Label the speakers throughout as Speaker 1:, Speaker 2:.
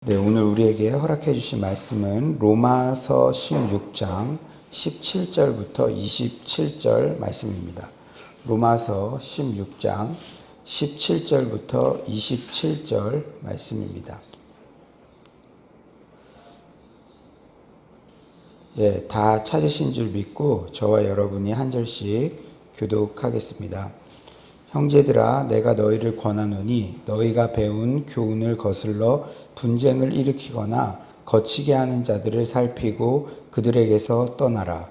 Speaker 1: 네, 오늘 우리에게 허락해 주신 말씀은 로마서 16장 17절부터 27절 말씀입니다. 로마서 16장 17절부터 27절 말씀입니다. 예, 다 찾으신 줄 믿고 저와 여러분이 한 절씩 교독하겠습니다. 형제들아, 내가 너희를 권하노니 너희가 배운 교훈을 거슬러 분쟁을 일으키거나 거치게 하는 자들을 살피고 그들에게서 떠나라.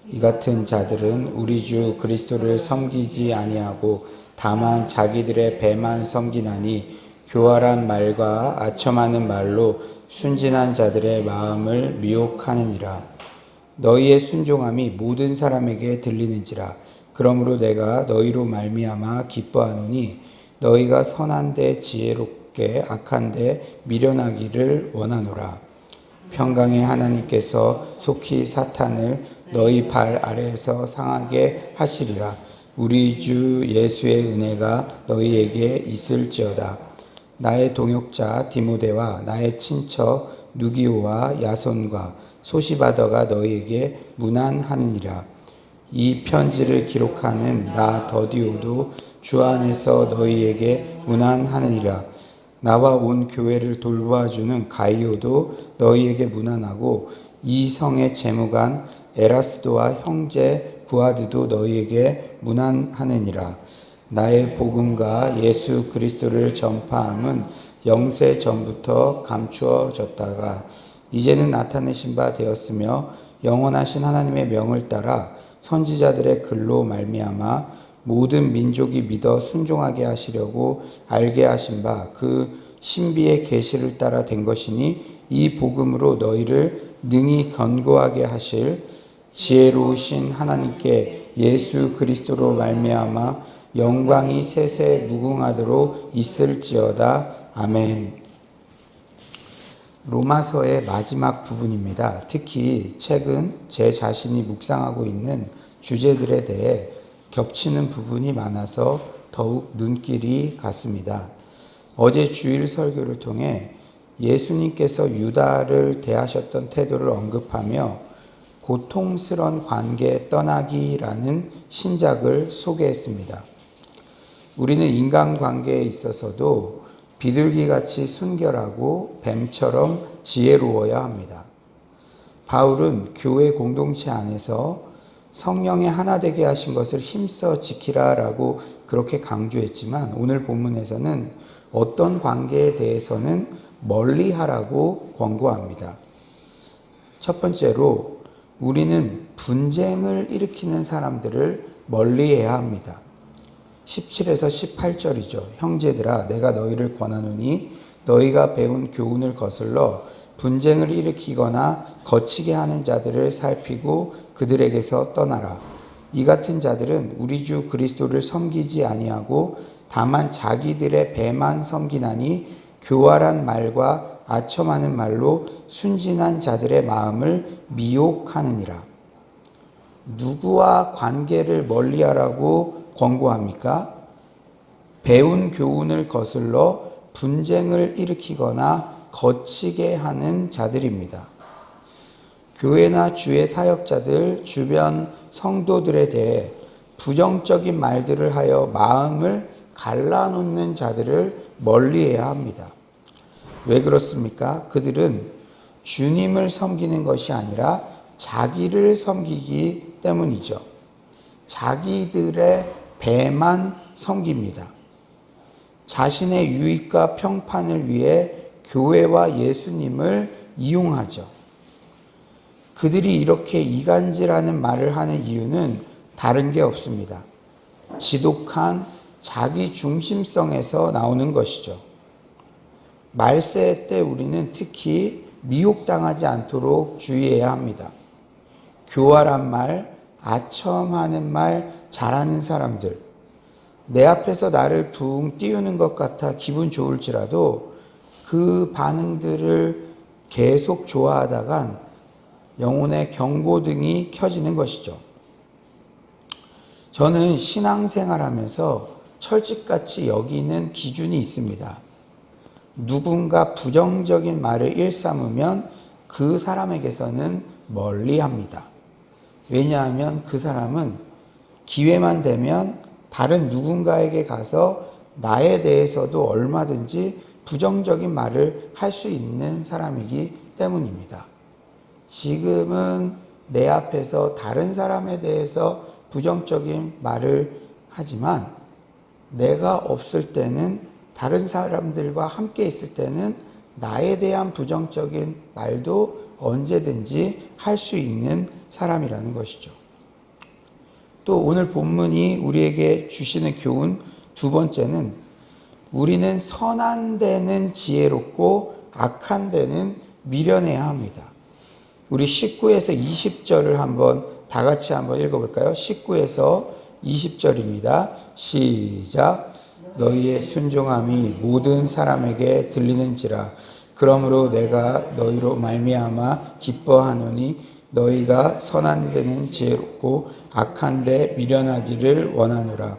Speaker 1: 이 같은 자들은 우리 주 그리스도를 섬기지 아니하고 다만 자기들의 배만 섬기나니 교활한 말과 아첨하는 말로 순진한 자들의 마음을 미혹하느니라. 너희의 순종함이 모든 사람에게 들리는지라. 그러므로 내가 너희로 말미암아 기뻐하노니 너희가 선한데 지혜롭게 악한데 미련하기를 원하노라. 평강의 하나님께서 속히 사탄을 너희 발 아래에서 상하게 하시리라. 우리 주 예수의 은혜가 너희에게 있을지어다. 나의 동역자 디모데와 나의 친척 누기오와 야손과 소시바더가 너희에게 문안하느니라. 이 편지를 기록하는 나 더디오도 주 안에서 너희에게 문안하느니라. 나와 온 교회를 돌봐주는 가이오도 너희에게 문안하고 이 성의 재무관 에라스도와 형제 구아드도 너희에게 문안하느니라. 나의 복음과 예수 그리스도를 전파함은 영세 전부터 감추어졌다가 이제는 나타내신 바 되었으며 영원하신 하나님의 명을 따라 선지자들의 글로 말미암아 모든 민족이 믿어 순종하게 하시려고 알게 하신 바 그 신비의 계시를 따라 된 것이니 이 복음으로 너희를 능히 견고하게 하실 지혜로우신 하나님께 예수 그리스도로 말미암아 영광이 세세 무궁하도록 있을지어다. 아멘. 로마서의 마지막 부분입니다. 특히 최근 제 자신이 묵상하고 있는 주제들에 대해 겹치는 부분이 많아서 더욱 눈길이 갔습니다. 어제 주일 설교를 통해 예수님께서 유다를 대하셨던 태도를 언급하며 고통스러운 관계 떠나기라는 신작을 소개했습니다. 우리는 인간관계에 있어서도 비둘기같이 순결하고 뱀처럼 지혜로워야 합니다. 바울은 교회 공동체 안에서 성령의 하나 되게 하신 것을 힘써 지키라라고 그렇게 강조했지만 오늘 본문에서는 어떤 관계에 대해서는 멀리하라고 권고합니다. 첫 번째로 우리는 분쟁을 일으키는 사람들을 멀리해야 합니다. 17에서 18절이죠. 형제들아, 내가 너희를 권하노니 너희가 배운 교훈을 거슬러 분쟁을 일으키거나 거치게 하는 자들을 살피고 그들에게서 떠나라. 이 같은 자들은 우리 주 그리스도를 섬기지 아니하고 다만 자기들의 배만 섬기나니 교활한 말과 아첨하는 말로 순진한 자들의 마음을 미혹하느니라. 누구와 관계를 멀리하라고 권고합니까? 배운 교훈을 거슬러 분쟁을 일으키거나 거치게 하는 자들입니다. 교회나 주의 사역자들, 주변 성도들에 대해 부정적인 말들을 하여 마음을 갈라놓는 자들을 멀리해야 합니다. 왜 그렇습니까? 그들은 주님을 섬기는 것이 아니라 자기를 섬기기 때문이죠. 자기들의 배만 섬깁니다. 자신의 유익과 평판을 위해 교회와 예수님을 이용하죠. 그들이 이렇게 이간질하는 말을 하는 이유는 다른 게 없습니다. 지독한 자기 중심성에서 나오는 것이죠. 말세 때 우리는 특히 미혹당하지 않도록 주의해야 합니다. 교활한 말, 아첨하는 말 잘하는 사람들, 내 앞에서 나를 붕 띄우는 것 같아 기분 좋을지라도 그 반응들을 계속 좋아하다간 영혼의 경고등이 켜지는 것이죠. 저는 신앙생활하면서 철칙같이 여기는 기준이 있습니다. 누군가 부정적인 말을 일삼으면 그 사람에게서는 멀리합니다. 왜냐하면 그 사람은 기회만 되면 다른 누군가에게 가서 나에 대해서도 얼마든지 부정적인 말을 할 수 있는 사람이기 때문입니다. 지금은 내 앞에서 다른 사람에 대해서 부정적인 말을 하지만 내가 없을 때는, 다른 사람들과 함께 있을 때는 나에 대한 부정적인 말도 언제든지 할 수 있는 사람이라는 것이죠. 또 오늘 본문이 우리에게 주시는 교훈 두 번째는, 우리는 선한 데는 지혜롭고 악한 데는 미련해야 합니다. 우리 19에서 20절을 한번 다 같이 한번 읽어볼까요? 19에서 20절입니다. 시작. 너희의 순종함이 모든 사람에게 들리는지라. 그러므로 내가 너희로 말미암아 기뻐하노니 너희가 선한 데는 지혜롭고 악한 데 미련하기를 원하노라.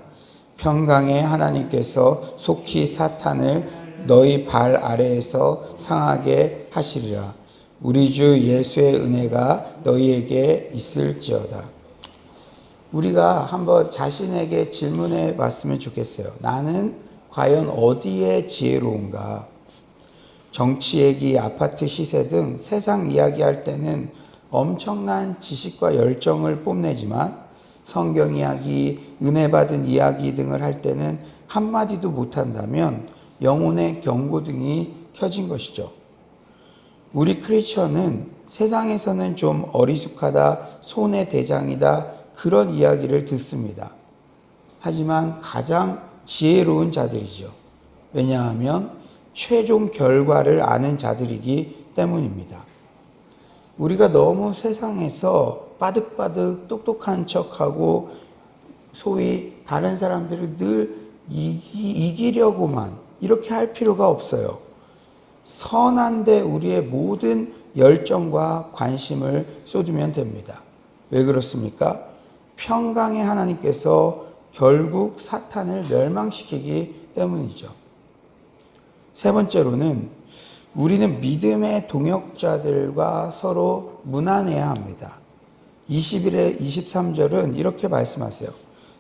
Speaker 1: 평강의 하나님께서 속히 사탄을 너희 발 아래에서 상하게 하시리라. 우리 주 예수의 은혜가 너희에게 있을지어다. 우리가 한번 자신에게 질문해 봤으면 좋겠어요. 나는 과연 어디에 지혜로운가? 정치 얘기, 아파트 시세 등 세상 이야기할 때는 엄청난 지식과 열정을 뽐내지만 성경 이야기, 은혜 받은 이야기 등을 할 때는 한마디도 못한다면 영혼의 경고등이 켜진 것이죠. 우리 크리스천은 세상에서는 좀 어리숙하다, 손해 대장이다, 그런 이야기를 듣습니다. 하지만 가장 지혜로운 자들이죠. 왜냐하면 최종 결과를 아는 자들이기 때문입니다. 우리가 너무 세상에서 빠득빠득 똑똑한 척하고 소위 다른 사람들을 늘 이기려고만 이렇게 할 필요가 없어요. 선한데 우리의 모든 열정과 관심을 쏟으면 됩니다. 왜 그렇습니까? 평강의 하나님께서 결국 사탄을 멸망시키기 때문이죠. 세 번째로는 우리는 믿음의 동역자들과 서로 무난해야 합니다. 21에 23절은 이렇게 말씀하세요.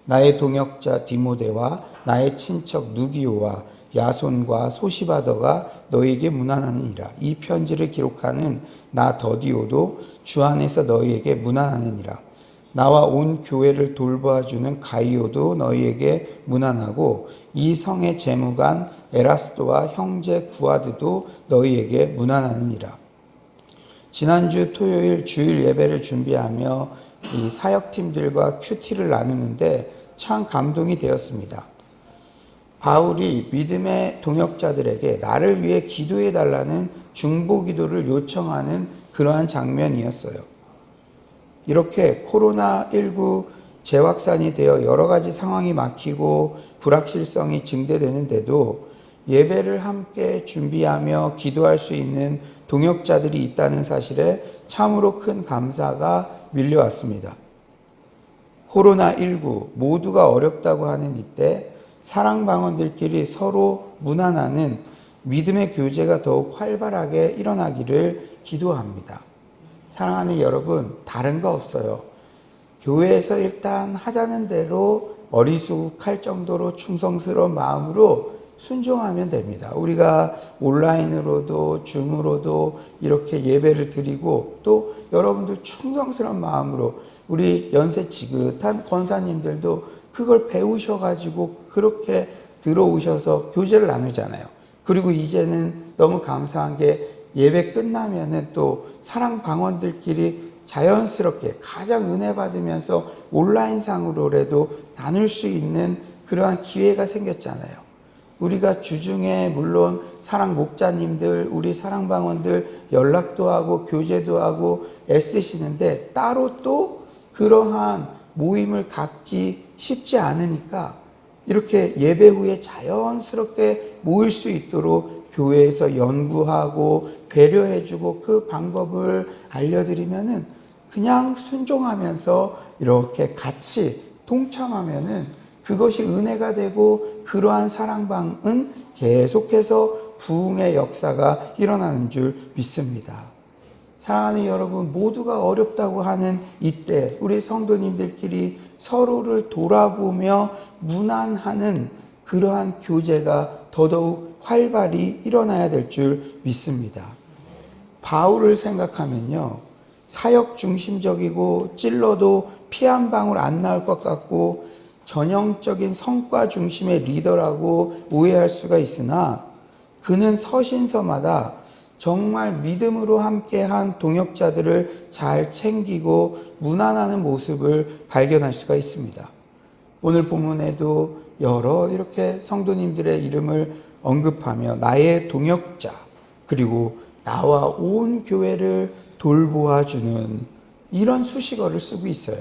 Speaker 1: 나의 동역자 디모데와 나의 친척 누기오와 야손과 소시바더가 너희에게 무난하느니라. 이 편지를 기록하는 나 더디오도 주 안에서 너희에게 무난하느니라. 나와 온 교회를 돌봐주는 가이오도 너희에게 무난하고 이 성의 재무관 에라스도와 형제 구아드도 너희에게 무난하느니라. 지난주 토요일 주일 예배를 준비하며 이 사역팀들과 큐티를 나누는데 참 감동이 되었습니다. 바울이 믿음의 동역자들에게 나를 위해 기도해 달라는 중보 기도를 요청하는 그러한 장면이었어요. 이렇게 코로나19 재확산이 되어 여러 가지 상황이 막히고 불확실성이 증대되는데도 예배를 함께 준비하며 기도할 수 있는 동역자들이 있다는 사실에 참으로 큰 감사가 밀려왔습니다. 코로나19 모두가 어렵다고 하는 이때 사랑방언들끼리 서로 문안하는 믿음의 교제가 더욱 활발하게 일어나기를 기도합니다. 사랑하는 여러분, 다른 거 없어요. 교회에서 일단 하자는 대로 어리숙할 정도로 충성스러운 마음으로 순종하면 됩니다. 우리가 온라인으로도 줌으로도 이렇게 예배를 드리고 또 여러분들 충성스러운 마음으로 우리 연세 지긋한 권사님들도 그걸 배우셔가지고 그렇게 들어오셔서 교제를 나누잖아요. 그리고 이제는 너무 감사한 게 예배 끝나면은 또 사랑방언들끼리 자연스럽게 가장 은혜 받으면서 온라인상으로라도 나눌 수 있는 그러한 기회가 생겼잖아요. 우리가 주중에 물론 사랑 목자님들, 우리 사랑방언들 연락도 하고 교제도 하고 애쓰시는데 따로 또 그러한 모임을 갖기 쉽지 않으니까 이렇게 예배 후에 자연스럽게 모일 수 있도록 교회에서 연구하고 배려해주고 그 방법을 알려드리면은 그냥 순종하면서 이렇게 같이 동참하면은 그것이 은혜가 되고 그러한 사랑방은 계속해서 부흥의 역사가 일어나는 줄 믿습니다. 사랑하는 여러분, 모두가 어렵다고 하는 이때 우리 성도님들끼리 서로를 돌아보며 문안하는 그러한 교제가 더더욱 활발히 일어나야 될 줄 믿습니다. 바울을 생각하면요, 사역 중심적이고 찔러도 피 한 방울 안 나올 것 같고 전형적인 성과 중심의 리더라고 오해할 수가 있으나, 그는 서신서마다 정말 믿음으로 함께한 동역자들을 잘 챙기고 문안하는 모습을 발견할 수가 있습니다. 오늘 본문에도 여러 이렇게 성도님들의 이름을 언급하며 나의 동역자, 그리고 나와 온 교회를 돌보아주는 이런 수식어를 쓰고 있어요.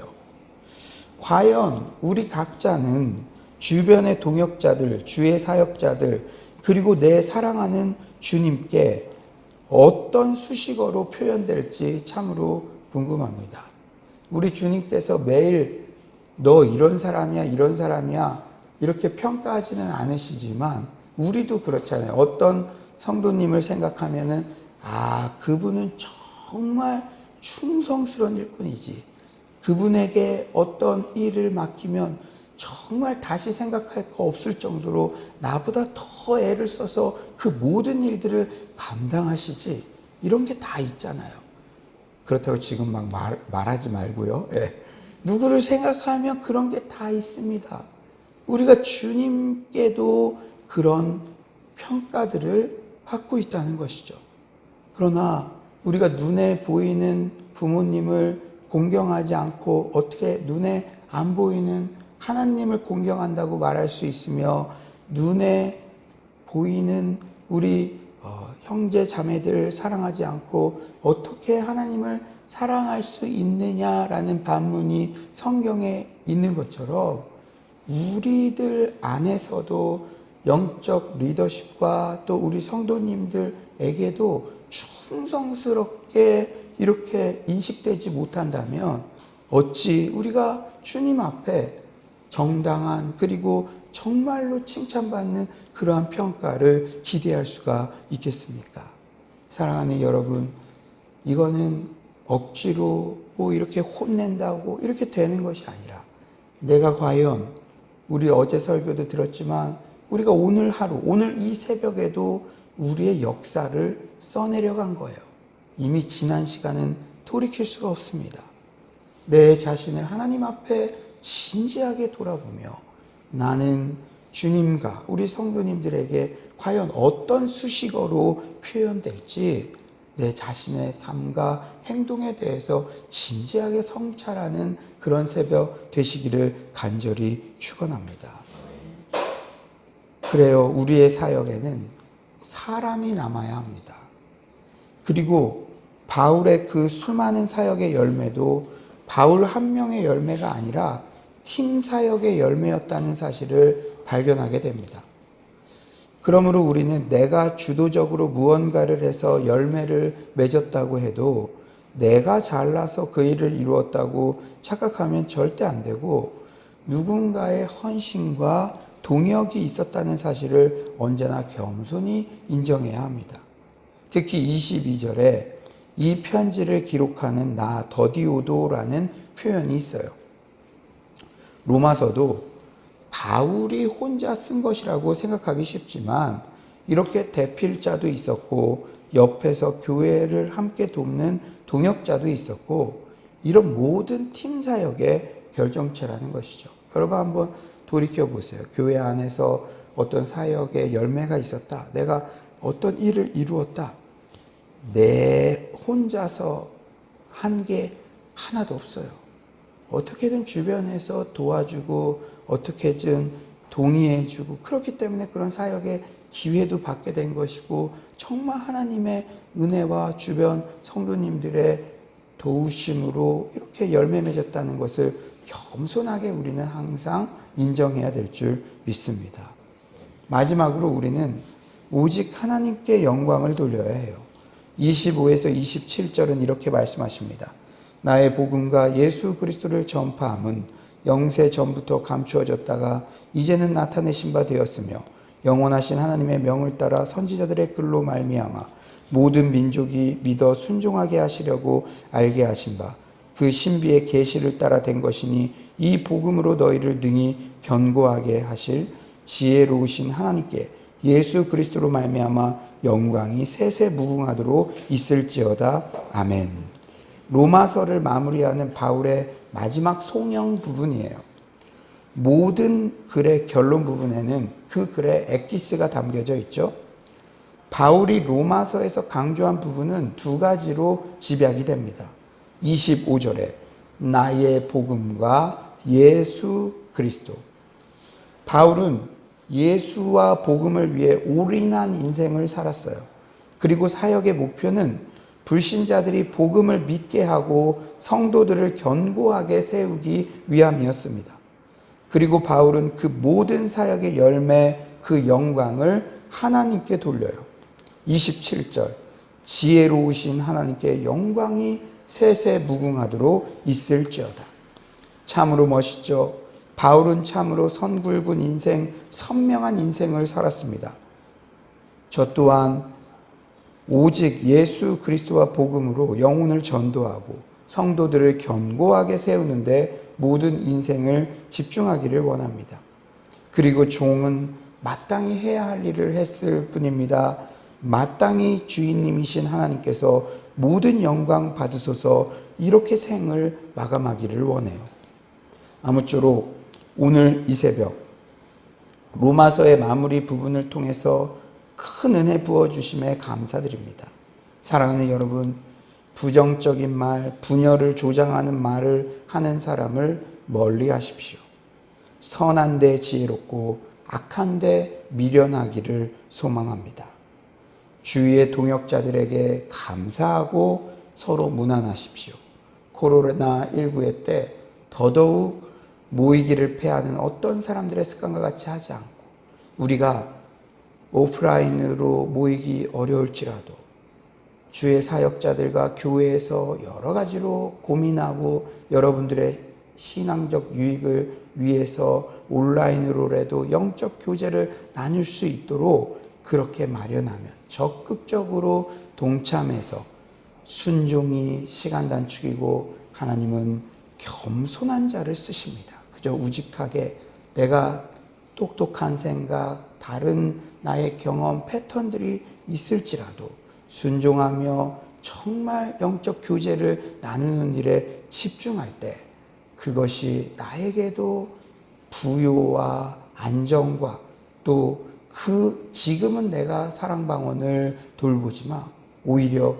Speaker 1: 과연 우리 각자는 주변의 동역자들, 주의 사역자들, 그리고 내 사랑하는 주님께 어떤 수식어로 표현될지 참으로 궁금합니다. 우리 주님께서 매일 너 이런 사람이야, 이런 사람이야 이렇게 평가하지는 않으시지만 우리도 그렇잖아요. 어떤 성도님을 생각하면은 그분은 정말 충성스러운 일꾼이지. 그분에게 어떤 일을 맡기면 정말 다시 생각할 거 없을 정도로 나보다 더 애를 써서 그 모든 일들을 감당하시지. 이런 게 다 있잖아요. 그렇다고 지금 막 말하지 말고요. 누구를 생각하면 그런 게 다 있습니다. 우리가 주님께도 그런 평가들을 받고 있다는 것이죠. 그러나 우리가 눈에 보이는 부모님을 공경하지 않고 어떻게 눈에 안 보이는 하나님을 공경한다고 말할 수 있으며, 눈에 보이는 우리 형제 자매들을 사랑하지 않고 어떻게 하나님을 사랑할 수 있느냐라는 반문이 성경에 있는 것처럼, 우리들 안에서도 영적 리더십과 또 우리 성도님들에게도 충성스럽게 이렇게 인식되지 못한다면 어찌 우리가 주님 앞에 정당한, 그리고 정말로 칭찬받는 그러한 평가를 기대할 수가 있겠습니까? 사랑하는 여러분, 이거는 억지로 이렇게 혼낸다고 이렇게 되는 것이 아니라, 내가 과연 우리 어제 설교도 들었지만 우리가 오늘 하루, 오늘 이 새벽에도 우리의 역사를 써내려간 거예요. 이미 지난 시간은 돌이킬 수가 없습니다. 내 자신을 하나님 앞에 진지하게 돌아보며 나는 주님과 우리 성도님들에게 과연 어떤 수식어로 표현될지 내 자신의 삶과 행동에 대해서 진지하게 성찰하는 그런 새벽 되시기를 간절히 축원합니다. 그래요, 우리의 사역에는 사람이 남아야 합니다. 그리고 바울의 그 수많은 사역의 열매도 바울 한 명의 열매가 아니라 팀 사역의 열매였다는 사실을 발견하게 됩니다. 그러므로 우리는 내가 주도적으로 무언가를 해서 열매를 맺었다고 해도 내가 잘나서 그 일을 이루었다고 착각하면 절대 안 되고, 누군가의 헌신과 동역이 있었다는 사실을 언제나 겸손히 인정해야 합니다. 특히 22절에 이 편지를 기록하는 나 더디오도라는 표현이 있어요. 로마서도 바울이 혼자 쓴 것이라고 생각하기 쉽지만 이렇게 대필자도 있었고 옆에서 교회를 함께 돕는 동역자도 있었고, 이런 모든 팀 사역의 결정체라는 것이죠. 여러분 한번 돌이켜보세요. 교회 안에서 어떤 사역의 열매가 있었다. 내가 어떤 일을 이루었다. 내 혼자서 한 게 하나도 없어요. 어떻게든 주변에서 도와주고 어떻게든 동의해주고, 그렇기 때문에 그런 사역의 기회도 받게 된 것이고, 정말 하나님의 은혜와 주변 성도님들의 도우심으로 이렇게 열매 맺었다는 것을 겸손하게 우리는 항상 인정해야 될 줄 믿습니다. 마지막으로 우리는 오직 하나님께 영광을 돌려야 해요. 25에서 27절은 이렇게 말씀하십니다. 나의 복음과 예수 그리스도를 전파함은 영세 전부터 감추어졌다가 이제는 나타내신 바 되었으며 영원하신 하나님의 명을 따라 선지자들의 글로 말미암아 모든 민족이 믿어 순종하게 하시려고 알게 하신 바 그 신비의 계시를 따라 된 것이니 이 복음으로 너희를 능히 견고하게 하실 지혜로우신 하나님께 예수 그리스도로 말미암아 영광이 세세 무궁하도록 있을지어다. 아멘. 로마서를 마무리하는 바울의 마지막 송영 부분이에요. 모든 글의 결론 부분에는 그 글의 엑기스가 담겨져 있죠. 바울이 로마서에서 강조한 부분은 두 가지로 집약이 됩니다. 25절에 나의 복음과 예수 그리스도. 바울은 예수와 복음을 위해 올인한 인생을 살았어요. 그리고 사역의 목표는 불신자들이 복음을 믿게 하고 성도들을 견고하게 세우기 위함이었습니다. 그리고 바울은 그 모든 사역의 열매, 그 영광을 하나님께 돌려요. 27절 지혜로우신 하나님께 영광이 세세 무궁하도록 있을지어다. 참으로 멋있죠. 바울은 참으로 선굵은 인생, 선명한 인생을 살았습니다. 저 또한 오직 예수 그리스도와 복음으로 영혼을 전도하고 성도들을 견고하게 세우는데 모든 인생을 집중하기를 원합니다. 그리고 종은 마땅히 해야 할 일을 했을 뿐입니다. 마땅히 주인님이신 하나님께서 모든 영광 받으소서. 이렇게 생을 마감하기를 원해요. 아무쪼록 오늘 이 새벽 로마서의 마무리 부분을 통해서 큰 은혜 부어주심에 감사드립니다. 사랑하는 여러분, 부정적인 말, 분열을 조장하는 말을 하는 사람을 멀리 하십시오. 선한 데 지혜롭고 악한 데 미련하기를 소망합니다. 주위의 동역자들에게 감사하고 서로 무난하십시오. 코로나19의 때 더더욱 모이기를 패하는 어떤 사람들의 습관과 같이 하지 않고 우리가 오프라인으로 모이기 어려울지라도 주의 사역자들과 교회에서 여러 가지로 고민하고 여러분들의 신앙적 유익을 위해서 온라인으로라도 영적 교제를 나눌 수 있도록 그렇게 마련하면 적극적으로 동참해서 순종이 시간 단축이고 하나님은 겸손한 자를 쓰십니다. 그저 우직하게 내가 똑똑한 생각, 다른 나의 경험, 패턴들이 있을지라도 순종하며 정말 영적 교제를 나누는 일에 집중할 때 그것이 나에게도 부요와 안정과 또 지금은 내가 사랑방언을 돌보지만 오히려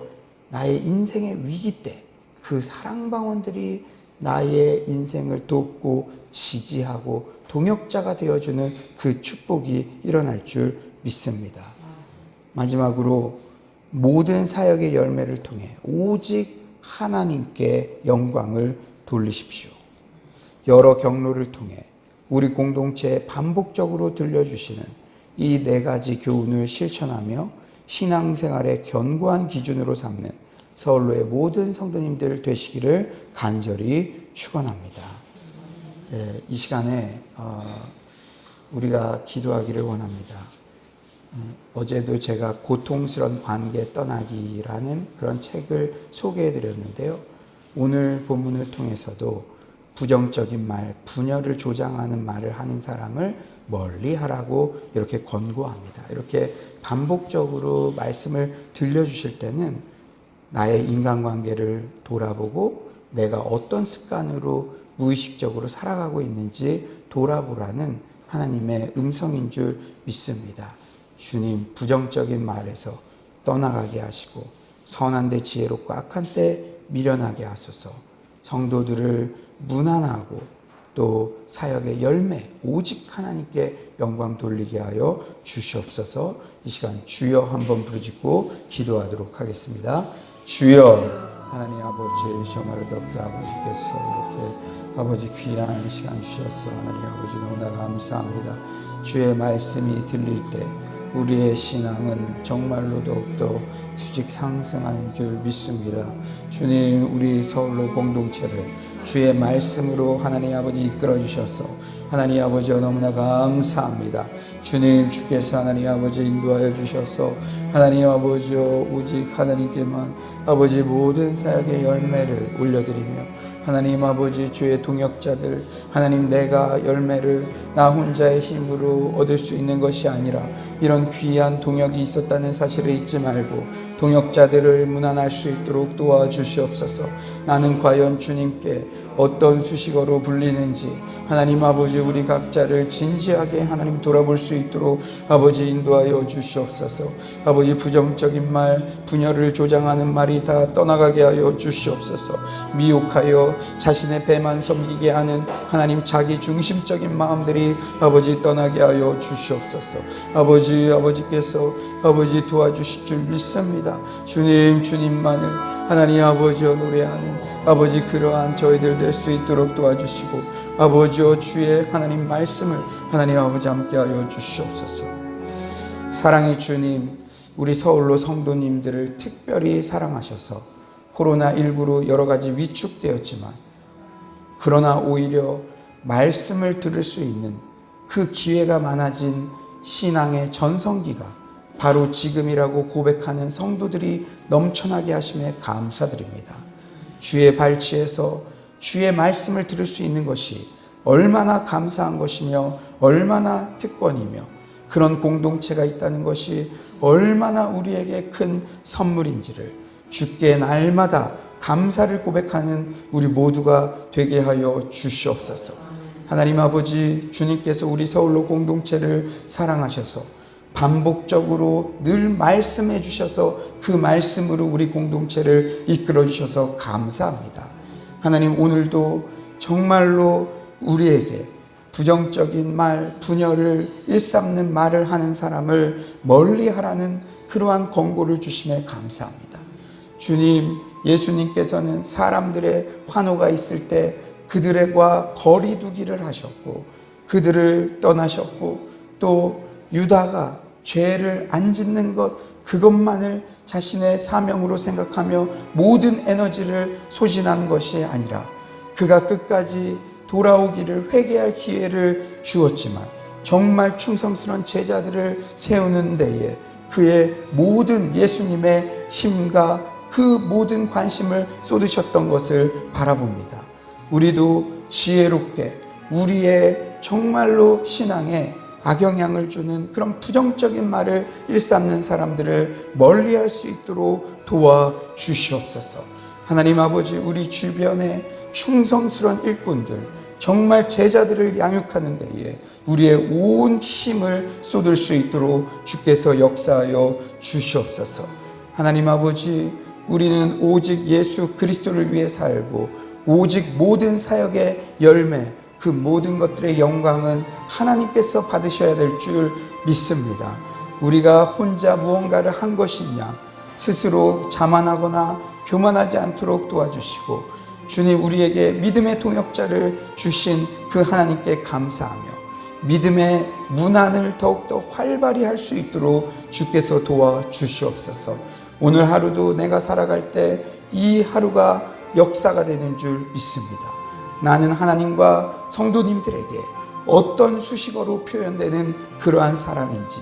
Speaker 1: 나의 인생의 위기 때 그 사랑방언들이 나의 인생을 돕고 지지하고 동역자가 되어주는 그 축복이 일어날 줄 믿습니다. 마지막으로 모든 사역의 열매를 통해 오직 하나님께 영광을 돌리십시오. 여러 경로를 통해 우리 공동체에 반복적으로 들려주시는 이 네 가지 교훈을 실천하며 신앙생활의 견고한 기준으로 삼는 서울로의 모든 성도님들 되시기를 간절히 축원합니다. 네, 이 시간에 우리가 기도하기를 원합니다. 어제도 제가 고통스러운 관계 떠나기라는 그런 책을 소개해 드렸는데요. 오늘 본문을 통해서도 부정적인 말, 분열을 조장하는 말을 하는 사람을 멀리 하라고 이렇게 권고합니다. 이렇게 반복적으로 말씀을 들려주실 때는 나의 인간관계를 돌아보고 내가 어떤 습관으로 무의식적으로 살아가고 있는지 돌아보라는 하나님의 음성인 줄 믿습니다. 주님, 부정적인 말에서 떠나가게 하시고 선한 데 지혜롭고 악한 때 미련하게 하소서. 성도들을 무난하고 또 사역의 열매 오직 하나님께 영광 돌리게 하여 주시옵소서. 이 시간 주여 한번 부르짖고 기도하도록 하겠습니다. 주여, 하나님 아버지, 정말 덕도 아버지께서 이렇게 아버지 귀한 시간 주셔서 하나님 아버지 너무나 감사합니다. 주의 말씀이 들릴 때 우리의 신앙은 정말로 더욱더 수직 상승하는 줄 믿습니다. 주님, 우리 서울로 공동체를 주의 말씀으로 하나님 아버지 이끌어 주셔서 하나님 아버지와 너무나 감사합니다. 주님, 주께서 하나님 아버지 인도하여 주셔서 하나님 아버지여 오직 하나님께만 아버지 모든 사역의 열매를 올려드리며 하나님 아버지 주의 동역자들 하나님 내가 열매를 나 혼자의 힘으로 얻을 수 있는 것이 아니라 이런 귀한 동역이 있었다는 사실을 잊지 말고 동역자들을 문안할 수 있도록 도와주시옵소서. 나는 과연 주님께 어떤 수식어로 불리는지 하나님 아버지 우리 각자를 진지하게 하나님 돌아볼 수 있도록 아버지 인도하여 주시옵소서. 아버지 부정적인 말, 분열을 조장하는 말이 다 떠나가게 하여 주시옵소서. 미혹하여 자신의 배만 섬기게 하는 하나님 자기 중심적인 마음들이 아버지 떠나게 하여 주시옵소서. 아버지께서 아버지 도와주실 줄 믿습니다. 주님, 주님만을 하나님 아버지여 노래하는 아버지 그러한 저희들 될 수 있도록 도와주시고 아버지여 주의 하나님 말씀을 하나님 아버지 함께하여 주시옵소서. 사랑의 주님, 우리 서울로 성도님들을 특별히 사랑하셔서 코로나19로 여러 가지 위축되었지만 그러나 오히려 말씀을 들을 수 있는 그 기회가 많아진 신앙의 전성기가 바로 지금이라고 고백하는 성도들이 넘쳐나게 하심에 감사드립니다. 주의 발치에서 주의 말씀을 들을 수 있는 것이 얼마나 감사한 것이며 얼마나 특권이며 그런 공동체가 있다는 것이 얼마나 우리에게 큰 선물인지를 주께 날마다 감사를 고백하는 우리 모두가 되게 하여 주시옵소서. 하나님 아버지, 주님께서 우리 서울로 공동체를 사랑하셔서 반복적으로 늘 말씀해 주셔서 그 말씀으로 우리 공동체를 이끌어 주셔서 감사합니다. 하나님, 오늘도 정말로 우리에게 부정적인 말, 분열을 일삼는 말을 하는 사람을 멀리하라는 그러한 권고를 주심에 감사합니다. 주님, 예수님께서는 사람들의 환호가 있을 때 그들과 거리 두기를 하셨고 그들을 떠나셨고 또 유다가 죄를 안 짓는 것 그것만을 자신의 사명으로 생각하며 모든 에너지를 소진한 것이 아니라 그가 끝까지 돌아오기를 회개할 기회를 주었지만 정말 충성스러운 제자들을 세우는 데에 그의 모든 예수님의 힘과 그 모든 관심을 쏟으셨던 것을 바라봅니다. 우리도 지혜롭게 우리의 정말로 신앙에 악영향을 주는 그런 부정적인 말을 일삼는 사람들을 멀리할 수 있도록 도와주시옵소서. 하나님 아버지, 우리 주변에 충성스러운 일꾼들, 정말 제자들을 양육하는 데에 우리의 온 힘을 쏟을 수 있도록 주께서 역사하여 주시옵소서. 하나님 아버지, 우리는 오직 예수 그리스도를 위해 살고 오직 모든 사역의 열매, 그 모든 것들의 영광은 하나님께서 받으셔야 될 줄 믿습니다. 우리가 혼자 무언가를 한 것이냐 스스로 자만하거나 교만하지 않도록 도와주시고 주님, 우리에게 믿음의 동역자를 주신 그 하나님께 감사하며 믿음의 문안을 더욱더 활발히 할 수 있도록 주께서 도와주시옵소서. 오늘 하루도 내가 살아갈 때 이 하루가 역사가 되는 줄 믿습니다. 나는 하나님과 성도님들에게 어떤 수식어로 표현되는 그러한 사람인지,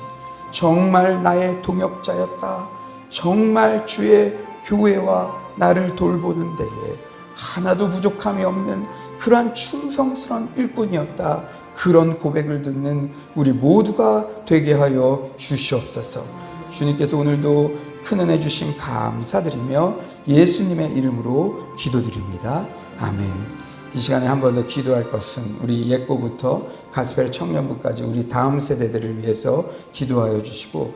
Speaker 1: 정말 나의 동역자였다, 정말 주의 교회와 나를 돌보는 데에 하나도 부족함이 없는 그러한 충성스러운 일꾼이었다, 그런 고백을 듣는 우리 모두가 되게 하여 주시옵소서. 주님께서 오늘도 큰 은혜 주신 감사드리며 예수님의 이름으로 기도드립니다. 아멘. 이 시간에 한 번 더 기도할 것은 우리 예고부터 가스펠 청년부까지 우리 다음 세대들을 위해서 기도하여 주시고,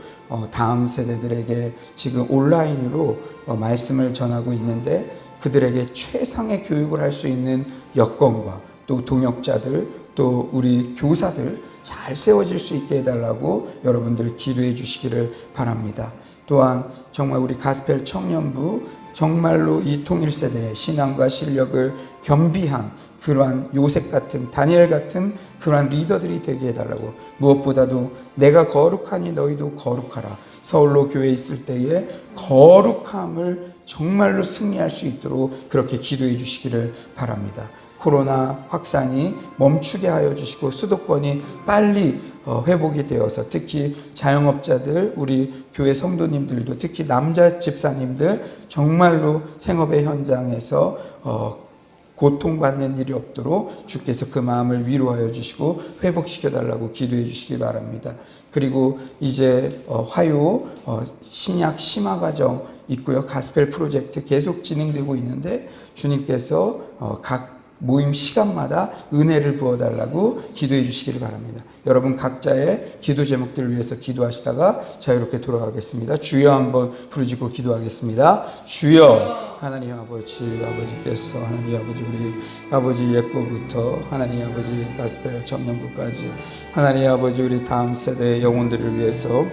Speaker 1: 다음 세대들에게 지금 온라인으로 말씀을 전하고 있는데 그들에게 최상의 교육을 할 수 있는 여건과 또 동역자들, 또 우리 교사들 잘 세워질 수 있게 해달라고 여러분들 기도해 주시기를 바랍니다. 또한 정말 우리 가스펠 청년부 정말로 이 통일세대의 신앙과 실력을 겸비한 그러한 요셉 같은 다니엘 같은 그러한 리더들이 되게 해달라고, 무엇보다도 내가 거룩하니 너희도 거룩하라. 서울로 교회에 있을 때에 거룩함을 정말로 승리할 수 있도록 그렇게 기도해 주시기를 바랍니다. 코로나 확산이 멈추게 하여 주시고 수도권이 빨리 회복이 되어서 특히 자영업자들, 우리 교회 성도님들도 특히 남자 집사님들 정말로 생업의 현장에서 고통받는 일이 없도록 주께서 그 마음을 위로하여 주시고 회복시켜 달라고 기도해 주시기 바랍니다. 그리고 이제 화요 신약 심화 과정 있고요. 가스펠 프로젝트 계속 진행되고 있는데 주님께서 각 모임 시간마다 은혜를 부어달라고 기도해 주시기를 바랍니다. 여러분 각자의 기도 제목들을 위해서 기도하시다가 자유롭게 돌아가겠습니다. 주여 한번 부르짖고 기도하겠습니다. 주여 하나님 아버지께서 하나님 아버지 우리 아버지 옛거부터 하나님 아버지 가스펠 청년부까지 하나님 아버지 우리 다음 세대의 영혼들을 위해서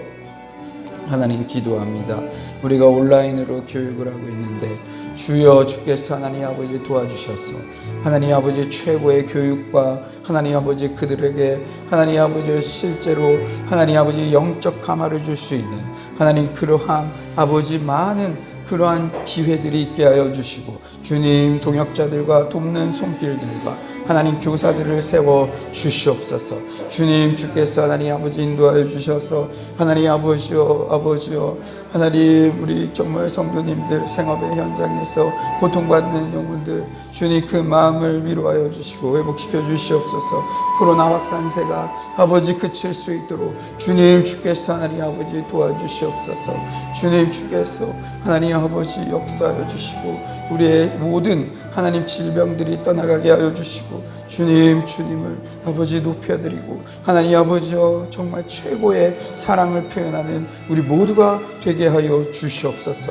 Speaker 1: 하나님 기도합니다. 우리가 온라인으로 교육을 하고 있는데 주여 주께서 하나님 아버지 도와주셔서 하나님 아버지 최고의 교육과 하나님 아버지 그들에게 하나님 아버지 실제로 하나님 아버지 영적 감화를 줄 수 있는 하나님 그러한 아버지 많은 그러한 기회들이 있게 하여 주시고 주님 동역자들과 돕는 손길들과 하나님 교사들을 세워 주시옵소서. 주님 주께서 하나님 아버지 인도하여 주셔서 하나님 아버지여 하나님 우리 정말 성도님들 생업의 현장에서 고통받는 영혼들 주님 그 마음을 위로하여 주시고 회복시켜 주시옵소서. 코로나 확산세가 아버지 그칠 수 있도록 주님 주께서 하나님 아버지 도와주시옵소서. 주님 주께서 하나님 아버지 역사하여 주시고 우리의 모든 하나님 질병들이 떠나가게 하여 주시고 주님을 아버지 높여드리고 하나님 아버지여 정말 최고의 사랑을 표현하는 우리 모두가 되게 하여 주시옵소서.